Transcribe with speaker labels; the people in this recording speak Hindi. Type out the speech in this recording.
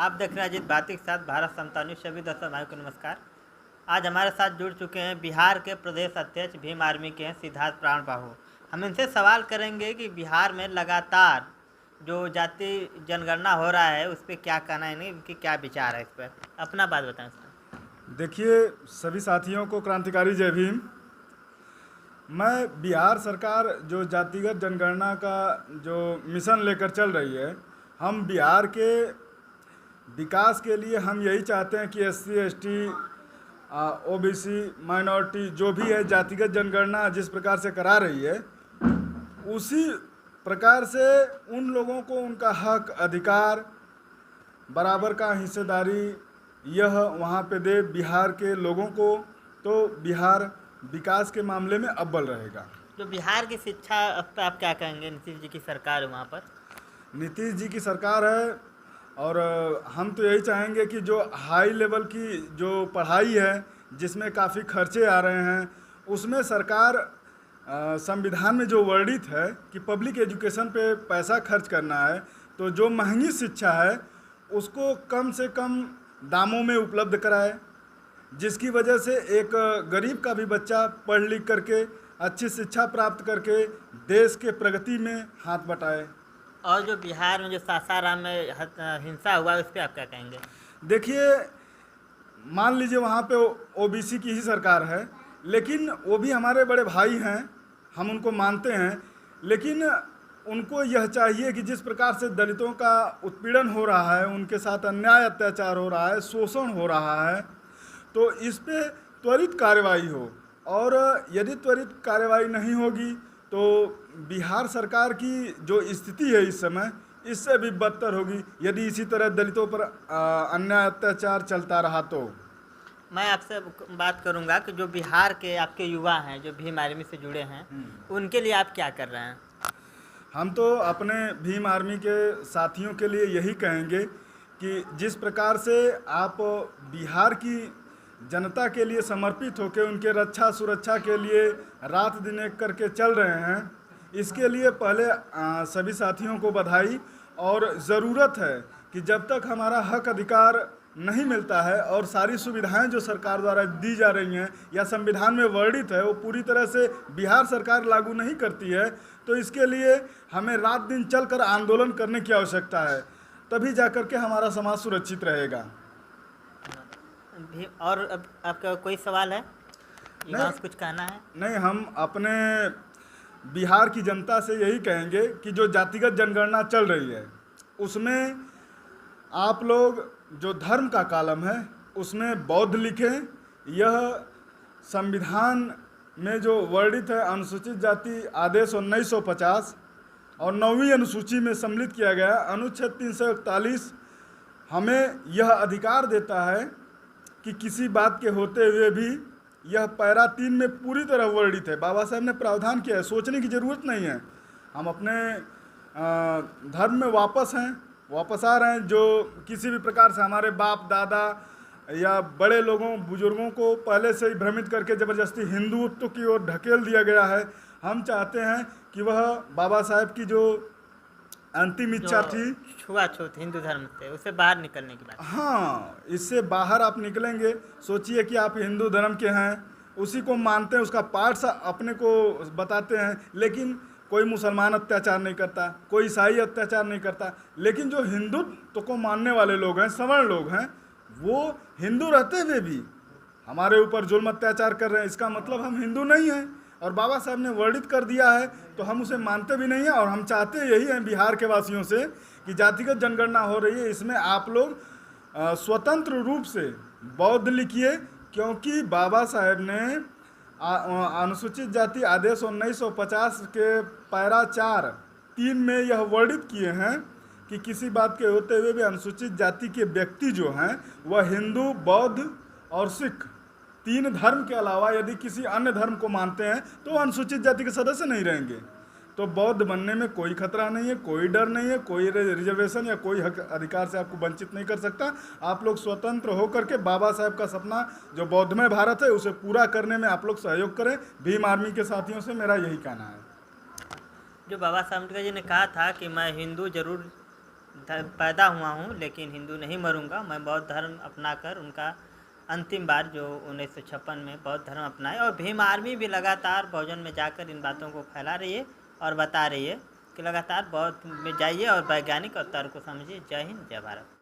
Speaker 1: आप देख रहे हैं अजीत भारती के साथ भारत समता न्यूज़। सभी दर्शक भाइयों को नमस्कार। आज हमारे साथ जुड़ चुके हैं बिहार के प्रदेश अध्यक्ष भीम आर्मी के हैं सिद्धार्थ प्राण बाहू। हम इनसे सवाल करेंगे कि बिहार में लगातार जो जाति जनगणना हो रहा है उस पर क्या कहना है, इनकी क्या विचार है इस पर, अपना बात बताएं सर।
Speaker 2: देखिए, सभी साथियों को क्रांतिकारी जय भीम। मैं बिहार सरकार जो जातिगत जनगणना का जो मिशन लेकर चल रही है, हम बिहार के विकास के लिए हम यही चाहते हैं कि SC ST OBC माइनॉरिटी जो भी है जातिगत जनगणना जिस प्रकार से करा रही है उसी प्रकार से उन लोगों को उनका हक अधिकार बराबर का हिस्सेदारी यह वहाँ पे दे बिहार के लोगों को, तो बिहार विकास के मामले में अव्वल रहेगा।
Speaker 1: जो बिहार की शिक्षा अब तो आप क्या कहेंगे, नीतीश जी की सरकार है वहाँ पर?
Speaker 2: नीतीश जी की सरकार है और हम तो यही चाहेंगे कि जो हाई लेवल की जो पढ़ाई है जिसमें काफ़ी खर्चे आ रहे हैं उसमें सरकार संविधान में जो वर्णित है कि पब्लिक एजुकेशन पे पैसा खर्च करना है, तो जो महंगी शिक्षा है उसको कम से कम दामों में उपलब्ध कराए, जिसकी वजह से एक गरीब का भी बच्चा पढ़ लिख करके अच्छी शिक्षा प्राप्त करके देश के प्रगति में हाथ बटाए।
Speaker 1: और जो बिहार में जो सासाराम में हिंसा हुआ उस पर आप क्या कहेंगे?
Speaker 2: देखिए, मान लीजिए वहाँ पे OBC की ही सरकार है, लेकिन वो भी हमारे बड़े भाई हैं, हम उनको मानते हैं, लेकिन उनको यह चाहिए कि जिस प्रकार से दलितों का उत्पीड़न हो रहा है, उनके साथ अन्याय अत्याचार हो रहा है, शोषण हो रहा है, तो इस पे त्वरित कार्रवाई हो। और यदि त्वरित कार्रवाई नहीं होगी तो बिहार सरकार की जो स्थिति है इस समय इससे भी बदतर होगी यदि इसी तरह दलितों पर अन्याय अत्याचार चलता रहा तो।
Speaker 1: मैं आपसे बात करूंगा कि जो बिहार के आपके युवा हैं जो भीम आर्मी से जुड़े हैं उनके लिए आप क्या कर रहे हैं?
Speaker 2: हम तो अपने भीम आर्मी के साथियों के लिए यही कहेंगे कि जिस प्रकार से आप बिहार की जनता के लिए समर्पित होकर उनके रक्षा सुरक्षा के लिए रात दिन एक करके चल रहे हैं, इसके लिए पहले सभी साथियों को बधाई। और ज़रूरत है कि जब तक हमारा हक अधिकार नहीं मिलता है और सारी सुविधाएं जो सरकार द्वारा दी जा रही हैं या संविधान में वर्णित है वो पूरी तरह से बिहार सरकार लागू नहीं करती है, तो इसके लिए हमें रात दिन चलकर आंदोलन करने की आवश्यकता है, तभी जाकर के हमारा समाज सुरक्षित रहेगा।
Speaker 1: और अब आपका कोई सवाल है?
Speaker 2: नहीं,
Speaker 1: कुछ कहना है?
Speaker 2: नहीं, हम अपने बिहार की जनता से यही कहेंगे कि जो जातिगत जनगणना चल रही है उसमें आप लोग जो धर्म का कॉलम है उसमें बौद्ध लिखें। यह संविधान में जो वर्णित है अनुसूचित जाति आदेश 1950 और 9वीं अनुसूची में सम्मिलित किया गया अनुच्छेद 341 हमें यह अधिकार देता है कि किसी बात के होते हुए भी यह पैरा 3 में पूरी तरह वर्णित है। बाबा साहब ने प्रावधान किया है, सोचने की ज़रूरत नहीं है। हम अपने धर्म में वापस आ रहे हैं। जो किसी भी प्रकार से हमारे बाप दादा या बड़े लोगों बुजुर्गों को पहले से ही भ्रमित करके ज़बरदस्ती हिंदुत्व की ओर ढकेल दिया गया है, हम चाहते हैं कि वह बाबा साहब की जो अंतिम इच्छा थी
Speaker 1: छुआछूत हिंदू धर्म से उससे बाहर निकलने की बात।
Speaker 2: हाँ, इससे बाहर आप निकलेंगे, सोचिए कि आप हिंदू धर्म के हैं, उसी को मानते हैं, उसका पार्ट्स अपने को बताते हैं, लेकिन कोई मुसलमान अत्याचार नहीं करता, कोई ईसाई अत्याचार नहीं करता, लेकिन जो हिंदुत्व को मानने वाले लोग हैं, सवर्ण लोग हैं, वो हिंदू रहते हुए भी हमारे ऊपर जुल्म अत्याचार कर रहे हैं। इसका मतलब हम हिंदू नहीं हैं और बाबा साहब ने वर्णित कर दिया है तो हम उसे मानते भी नहीं हैं। और हम चाहते यही हैं बिहार के वासियों से कि जातिगत जनगणना हो रही है, इसमें आप लोग स्वतंत्र रूप से बौद्ध लिखिए, क्योंकि बाबा साहब ने अनुसूचित जाति आदेश 1950 के पैरा 4(3) में यह वर्णित किए हैं कि किसी बात के होते हुए भी अनुसूचित जाति के व्यक्ति जो हैं वह हिंदू, बौद्ध और सिख 3 धर्म के अलावा यदि किसी अन्य धर्म को मानते हैं तो वो अनुसूचित जाति के सदस्य नहीं रहेंगे। तो बौद्ध बनने में कोई खतरा नहीं है, कोई डर नहीं है, कोई रिजर्वेशन या कोई हक अधिकार से आपको वंचित नहीं कर सकता। आप लोग स्वतंत्र होकर के बाबा साहब का सपना जो बौद्धमय भारत है उसे पूरा करने में आप लोग सहयोग करें। भीम आर्मी के साथियों से मेरा यही कहना है।
Speaker 1: जो बाबा साहब जी ने कहा था कि मैं हिंदू जरूर पैदा हुआ हूँ लेकिन हिंदू नहीं मरूंगा। मैं बौद्ध धर्म अपना कर उनका अंतिम बार जो 1956 में बौद्ध धर्म अपनाए। और भीम आर्मी भी लगातार भोजन में जाकर इन बातों को फैला रही है और बता रही है कि लगातार बौद्ध में जाइए और वैज्ञानिक और तर्क को समझिए। जय हिंद, जय भारत।